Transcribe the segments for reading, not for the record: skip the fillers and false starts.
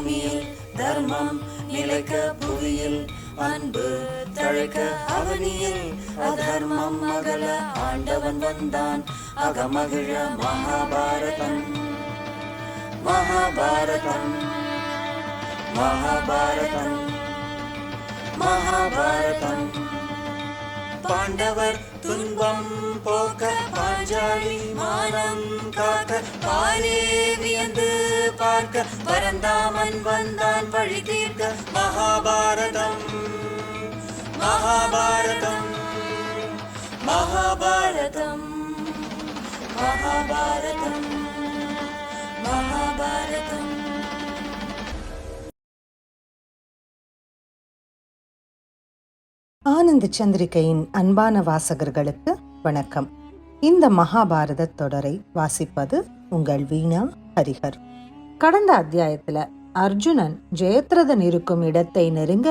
பூமியில் தர்மம் நிலைக்க புவியில் அன்பு தழைக்க அவனியில் அதர்மம் அகல ஆண்டவன் வந்தான் அகமகிழ மகாபாரதம் மகாபாரதம் மகாபாரதம் மகாபாரதம். பாண்டவர் துன்பம் போக்க பாஞ்சாலி மானம் காக்க பாரே வியந்து பார்க்க பரந்தாமன் வந்தான் வழி தீர்க்க மகாபாரதம் மகாபாரதம் மகாபாரதம் மகாபாரதம் மகாபாரதம். ஆனந்த சந்திரிகையின் அன்பான வாசகர்களுக்கு வணக்கம். இந்த மகாபாரத தொடரை வாசிப்பது உங்கள் வீணா ஹரிஹர். கடந்த அத்தியாயத்துல அர்ஜுனன் ஜெயத்ரதன் இருக்கும் இடத்தை நெருங்க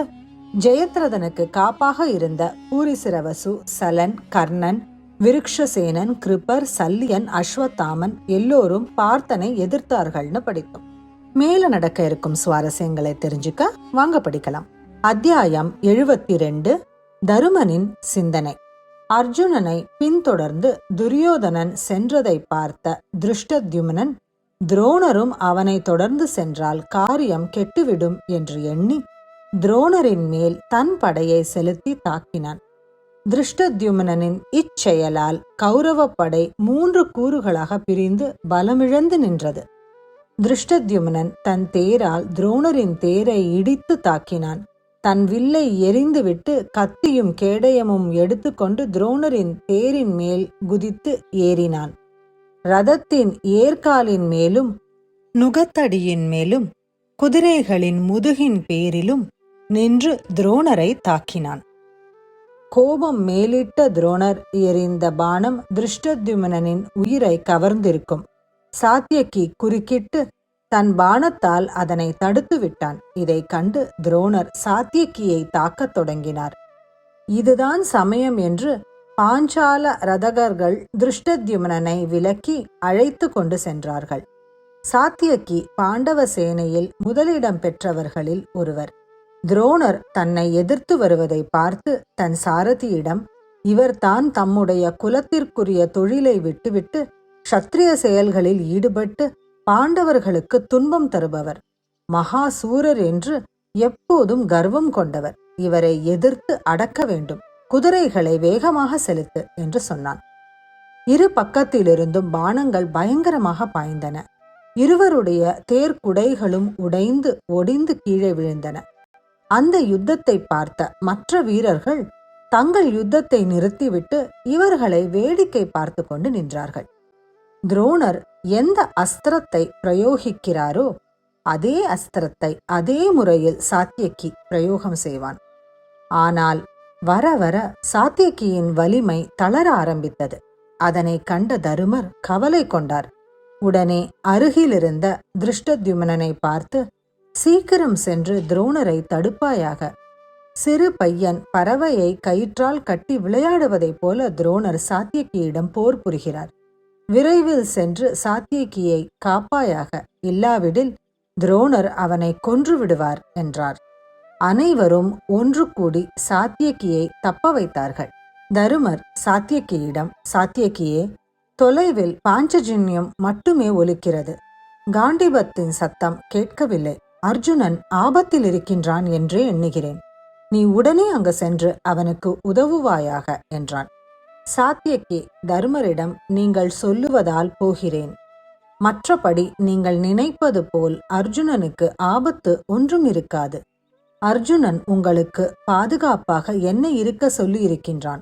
ஜெயத்ரதனுக்கு காப்பாக இருந்த பூரிசிரவசு, சலன், கர்ணன், விருக்ஷசேனன், கிருப்பர், சல்லியன், அஸ்வத்தாமன் எல்லோரும் பார்த்தனை எதிர்த்தார்கள்னு படித்தோம். மேல நடக்க இருக்கும் சுவாரஸ்யங்களை தெரிஞ்சுக்க வாங்க படிக்கலாம். அத்தியாயம் 72. தருமனின் சிந்தனை. அர்ஜுனனை பின்தொடர்ந்து துரியோதனன் சென்றதை பார்த்த திருஷ்டத்யும்னன் துரோணரும் அவனை தொடர்ந்து சென்றால் காரியம் கெட்டுவிடும் என்று எண்ணி துரோணரின் மேல் தன் படையை செலுத்தி தாக்கினான். திருஷ்டத்யும்னனின் இச்செயலால் கௌரவ படை 3 கூறுகளாக பிரிந்து பலமிழந்து நின்றது. திருஷ்டத்யும்னன் தன் தேரால் துரோணரின் தேரை இடித்து தாக்கினான். தன் வில்லை எறிந்துவிட்டு கத்தியும் கேடயமும் எடுத்துக்கொண்டு துரோணரின் தேரின் மேல் குதித்து ஏறினான். ரதத்தின் ஏர்காலின் மேலும் நுகத்தடியின் மேலும் குதிரைகளின் முதுகின் பேரிலும் நின்று துரோணரை தாக்கினான். கோபம் மேலிட்ட துரோணர் எறிந்த பானம் திருஷ்டத்யும்னனின் உயிரை கவர்ந்திருக்கும். சாத்தியகி குறுக்கிட்டு தன் பானத்தால் அதனை தடுத்து விட்டான். இதை கண்டு துரோணர் சாத்தியகியை தாக்கத் தொடங்கினார். இதுதான் சமயம் என்று பாஞ்சால ரதகர்கள் திருஷ்டத்யும்னனை விலக்கி அழைத்து கொண்டு சென்றார்கள். சாத்தியகி பாண்டவ சேனையில் முதலிடம் பெற்றவர்களில் ஒருவர். துரோணர் தன்னை எதிர்த்து வருவதை பார்த்து தன் சாரதியிடம், இவர்தான் தம்முடைய குலத்திற்குரிய தொழிலை விட்டுவிட்டு க்ஷத்ரிய செயல்களில் ஈடுபட்டு பாண்டவர்களுக்கு துன்பம் தருபவர், மகாசூரர் என்று எப்போதும் கர்வம் கொண்டவர். இவரை எதிர்த்து அடக்க வேண்டும். குதிரைகளை வேகமாக செலுத்து என்று சொன்னான். இரு பக்கத்திலிருந்தும் பானங்கள் பயங்கரமாக பாய்ந்தன. இருவருடைய தேர்க்குடைகளும் உடைந்து ஒடிந்து கீழே விழுந்தன. அந்த யுத்தத்தை பார்த்த மற்ற வீரர்கள் தங்கள் யுத்தத்தை நிறுத்திவிட்டு இவர்களை வேடிக்கை பார்த்து கொண்டு நின்றார்கள். துரோணர் எந்த அஸ்திரத்தை பிரயோகிக்கிறாரோ அதே அஸ்திரத்தை அதே முறையில் சாத்தியகி பிரயோகம் செய்வான். ஆனால் வர வர சாத்தியகியின் வலிமை தளர ஆரம்பித்தது. அதனை கண்ட தருமர் கவலை கொண்டார். உடனே அருகிலிருந்த திருஷ்டத்யும்னனை பார்த்து, சீக்கிரம் சென்று துரோணரை தடுப்பாயாக. சிறு பையன் பறவையை கயிற்றால் கட்டி விளையாடுவதைப் போல துரோணர் சாத்தியகியிடம் போர் புரிகிறார். விரைவில் சென்று சாத்தியகியை காப்பாயாக, இல்லாவிடில் துரோணர் அவனை கொன்று விடுவார் என்றார். அனைவரும் ஒன்று கூடி சாத்தியகியை தப்ப வைத்தார்கள். தருமர் சாத்தியகியிடம், சாத்தியகியே, தொலைவில் பாஞ்சஜன்யம் மட்டுமே ஒலிக்கிறது. காண்டீபத்தின் சத்தம் கேட்கவில்லை. அர்ஜுனன் ஆபத்தில் இருக்கின்றான் என்றே எண்ணுகிறேன். நீ உடனே அங்கு சென்று அவனுக்கு உதவுவாயாக என்றான். சாத்தியகி தருமரிடம், நீங்கள் சொல்லுவதால் போகிறேன். மற்றபடி நீங்கள் நினைப்பது போல் அர்ஜுனனுக்கு ஆபத்து ஒன்றும் இருக்காது. அர்ஜுனன் உங்களுக்கு பாதுகாப்பாக என்னை இருக்க சொல்லி இருக்கின்றான்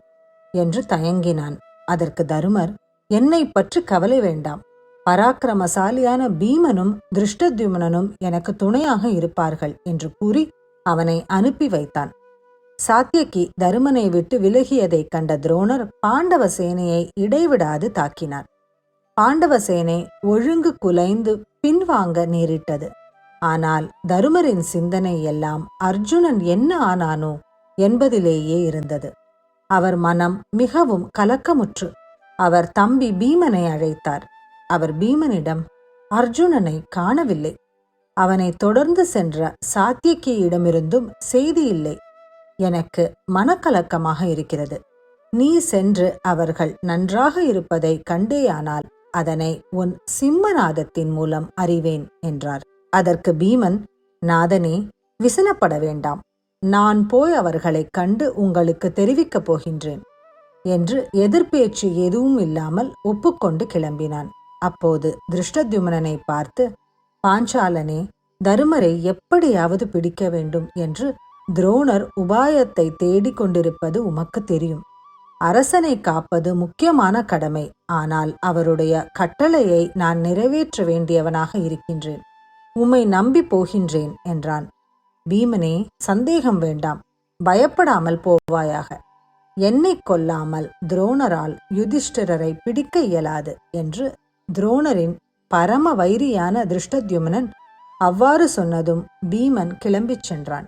என்று தயங்கினான். அதற்கு தருமர், என்னை பற்றி கவலை வேண்டாம். பராக்கிரமசாலியான பீமனும் திருஷ்டத்யும்னனும் எனக்கு துணையாக இருப்பார்கள் என்று கூறி அவனை அனுப்பி வைத்தான். சாத்தியகி தருமனை விட்டு விலகியதை கண்ட துரோணர் பாண்டவ சேனையை இடைவிடாது தாக்கினார். பாண்டவ சேனை ஒழுங்கு குலைந்து பின்வாங்க நேரிட்டது. ஆனால் தருமரின் சிந்தனை எல்லாம் அர்ஜுனன் என்ன ஆனானோ என்பதிலேயே இருந்தது. அவர் மனம் மிகவும் கலக்கமுற்று அவர் தம்பி பீமனை அழைத்தார். அவர் பீமனிடம், அர்ஜுனனை காணவில்லை. அவனை தொடர்ந்து சென்ற சாத்தியக்கியிடமிருந்தும் செய்தி இல்லை. எனக்கு மனக்கலக்கமாக இருக்கிறது. நீ சென்று அவர்கள் நன்றாக இருப்பதை கண்டேயானால் அதனை உன் சிம்மநாதத்தின் மூலம் அறிவேன் என்றார். அதற்கு பீமன், நாதனே, விசனப்பட வேண்டாம். நான் போய் அவர்களைக் கண்டு உங்களுக்கு தெரிவிக்கப் போகின்றேன் என்று எதிர்பேச்சு எதுவும் இல்லாமல் ஒப்புக்கொண்டு கிளம்பினான். அப்போது திருஷ்டத்யும்னனை பார்த்து, பாஞ்சாலனே, தருமரை எப்படியாவது பிடிக்க வேண்டும் என்று துரோணர் உபாயத்தை தேடிக் கொண்டிருப்பது உமக்கு தெரியும். அரசனை காப்பது முக்கியமான கடமை. ஆனால் அவருடைய கட்டளையை நான் நிறைவேற்ற வேண்டியவனாக இருக்கின்றேன். உம்மை நம்பி போகின்றேன் என்றான். பீமனே, சந்தேகம் வேண்டாம். பயப்படாமல் போவாயாக. என்னை கொல்லாமல் துரோணரால் யுதிஷ்டிரரை பிடிக்க இயலாது என்று துரோணரின் பரம வைரியான திருஷ்டத்யும்னன் அவ்வாறு சொன்னதும் பீமன் கிளம்பிச் சென்றான்.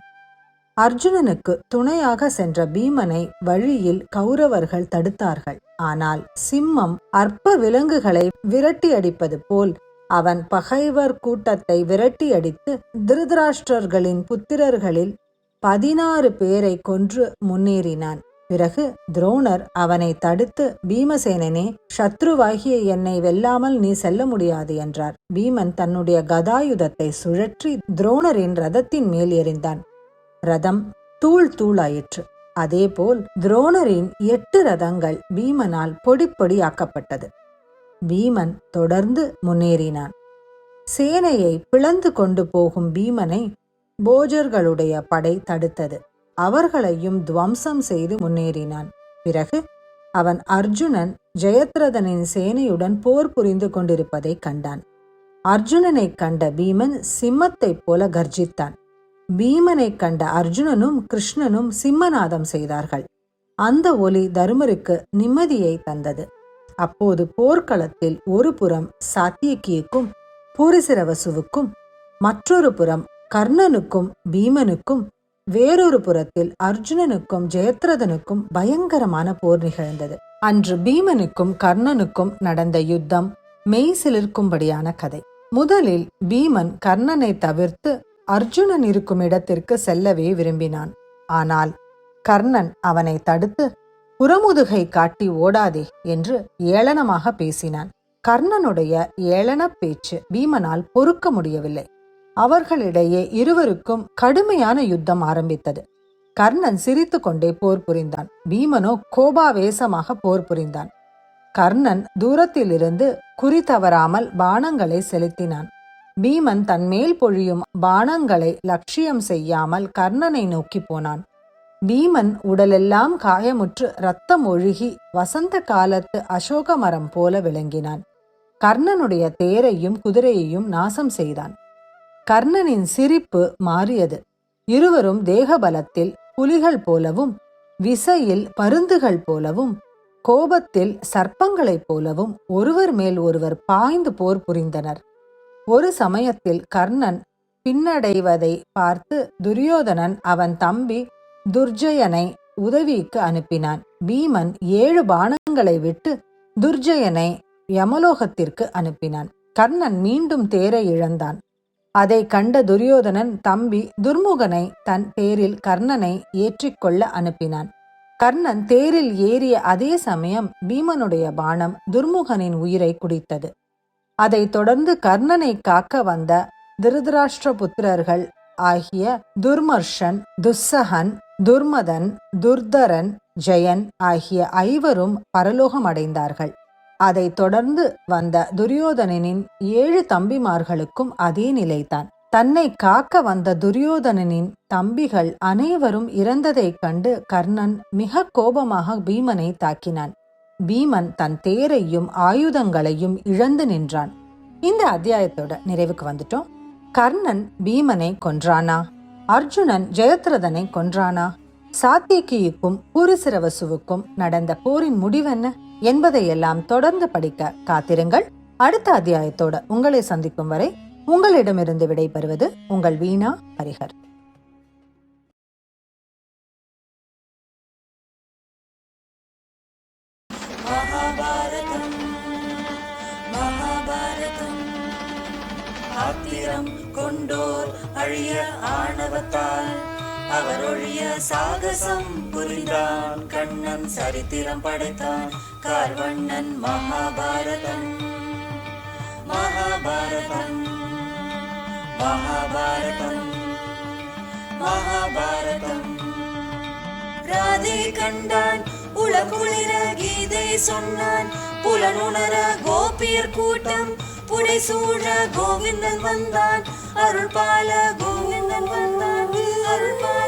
அர்ஜுனனுக்கு துணையாக சென்ற பீமனை வழியில் கௌரவர்கள் தடுத்தார்கள். ஆனால் சிம்மம் அற்ப விலங்குகளை விரட்டி அடிப்பது போல் அவன் பகைவர் கூட்டத்தை விரட்டி அடித்து திருதராஷ்டிரர்களின் புத்திரர்களில் 16 பேரை கொன்று முன்னேறினான். பிறகு துரோணர் அவனை தடுத்து, பீமசேனனே, சத்ருவாகிய என்னை வெல்லாமல் நீ செல்ல முடியாது என்றார். பீமன் தன்னுடைய கதாயுதத்தை சுழற்றி துரோணரின் ரதத்தின் மேல் எறிந்தான். ரதம் தூள் தூளாயிற்று. அதேபோல் துரோணரின் 8 ரதங்கள் பீமனால் பொடி பொடியாக்கப்பட்டது. பீமன் தொடர்ந்து முன்னேறினான். சேனையை பிளந்து கொண்டு போகும் பீமனை போஜர்களுடைய படை தடுத்தது. அவர்களையும் துவம்சம் செய்து முன்னேறினான். பிறகு அவன் அர்ஜுனன் ஜெயத்ரதனின் சேனையுடன் போர் புரிந்து கொண்டிருப்பதை கண்டான். அர்ஜுனனை கண்ட பீமன் சிம்மத்தைப் போல கர்ஜித்தான். பீமனை கண்ட அர்ஜுனனும் கிருஷ்ணனும் சிம்மநாதம் செய்தார்கள். அந்த ஒலி தருமருக்கு நிம்மதியை தந்தது. அப்போது போர்க்களத்தில் ஒரு புறம் சாத்தியக்கியுக்கும் பூரிசிரவசுவுக்கும், மற்றொரு புறம் கர்ணனுக்கும் பீமனுக்கும், வேறொரு புறத்தில் அர்ஜுனனுக்கும் ஜெயத்ரதனுக்கும் பயங்கரமான போர் நிகழ்ந்தது. அன்று பீமனுக்கும் கர்ணனுக்கும் நடந்த யுத்தம் மெய் சிலிர்க்கும்படியான கதை. முதலில் பீமன் கர்ணனை தவிர்த்து அர்ஜுனன் இருக்கும் இடத்திற்கு செல்லவே விரும்பினான். ஆனால் கர்ணன் அவனை தடுத்து, புறமுதுகை காட்டி ஓடாதே என்று ஏளனமாக பேசினான். கர்ணனுடைய ஏளனப் பேச்சு பீமனால் பொறுக்க முடியவில்லை. அவர்களிடையே இருவருக்கும் கடுமையான யுத்தம் ஆரம்பித்தது. கர்ணன் சிரித்து கொண்டே போர் புரிந்தான். பீமனோ கோபாவேசமாக போர் புரிந்தான். கர்ணன் தூரத்திலிருந்து குறி தவறாமல் பாணங்களை செலுத்தினான். பீமன் தன்மேல் பொழியும் பாணங்களை லட்சியம் செய்யாமல் கர்ணனை நோக்கி போனான். பீமன் உடலெல்லாம் காயமுற்று இரத்தம் ஒழுகி வசந்த காலத்து அசோக மரம் போல விளங்கினான். கர்ணனுடைய தேரையும் குதிரையையும் நாசம் செய்தான். கர்ணனின் சிரிப்பு மாறியது. இருவரும் தேகபலத்தில் புலிகள் போலவும், விசையில் பருந்துகள் போலவும், கோபத்தில் சர்ப்பங்களைப் போலவும் ஒருவர் மேல் ஒருவர் பாய்ந்து போர் புரிந்தனர். ஒரு சமயத்தில் கர்ணன் பின்னடைவதை பார்த்து துரியோதனன் அவன் தம்பி துர்ஜயனை உதவிக்கு அனுப்பினான். பீமன் 7 பாணங்களை விட்டு துர்ஜயனை யமலோகத்திற்கு அனுப்பினான். கர்ணன் மீண்டும் தேரை இழந்தான். அதை கண்ட துரியோதனன் தம்பி துர்முகனை தன் தேரில் கர்ணனை ஏற்றிக்கொள்ள அனுப்பினான். கர்ணன் தேரில் ஏறிய அதே சமயம் பீமனுடைய பாணம் துர்முகனின் உயிரை குடித்தது. அதைத் தொடர்ந்து கர்ணனை காக்க வந்த திருதராஷ்டிர புத்திரர்கள் ஆகிய துர்மர்ஷன், துஸ்ஸகன், துர்மதன், துர்தரன், ஜெயன் ஆகிய 5 பரலோகம் அடைந்தார்கள். அதைத் தொடர்ந்து வந்த துரியோதனனின் 7 தம்பிமார்களுக்கும் அதே நிலைதான். தன்னை காக்க வந்த துரியோதனனின் தம்பிகள் அனைவரும் இறந்ததைக் கண்டு கர்ணன் மிக கோபமாக பீமனை தாக்கினான். பீமன் தன் தேரையும் ஆயுதங்களையும் இழந்து நின்றான். இந்த அத்தியாயத்தோட நிறைவுக்கு வந்துட்டோம். கர்ணன் பீமனை கொன்றானா? அர்ஜுனன் ஜெயத்ரதனை கொன்றானா? சாத்தியக்கியுக்கும் பூரிசிரவசுவுக்கும் நடந்த போரின் முடிவென்ன என்பதையெல்லாம் தொடர்ந்து படிக்க காத்திருங்கள். அடுத்த அத்தியாயத்தோட உங்களை சந்திக்கும் வரை உங்களிடமிருந்து விடைபெறுவது உங்கள் வீணா ஹரிஹர். மகாபாரதம் ஆத்திரம் கொண்ட கொண்டோர் அழிய ஆணவத்தால் அவர் ஒழிய சாகசம் புரிந்தான். கண்ணன் சரித்திரம் படைத்தான். கார்வண்ணன் மகாபாரதம் மகாபாரதம் மகாபாரதம் மகாபாரதம். ராதை கண்டான் உளகுளிர கீதை சொன்னான். புலனுணர கோபியர் கூட்டம் புடைசூழ கோவிந்தன் வந்தான். அருள்பால கோவிந்தன் வந்தான். அருள்பால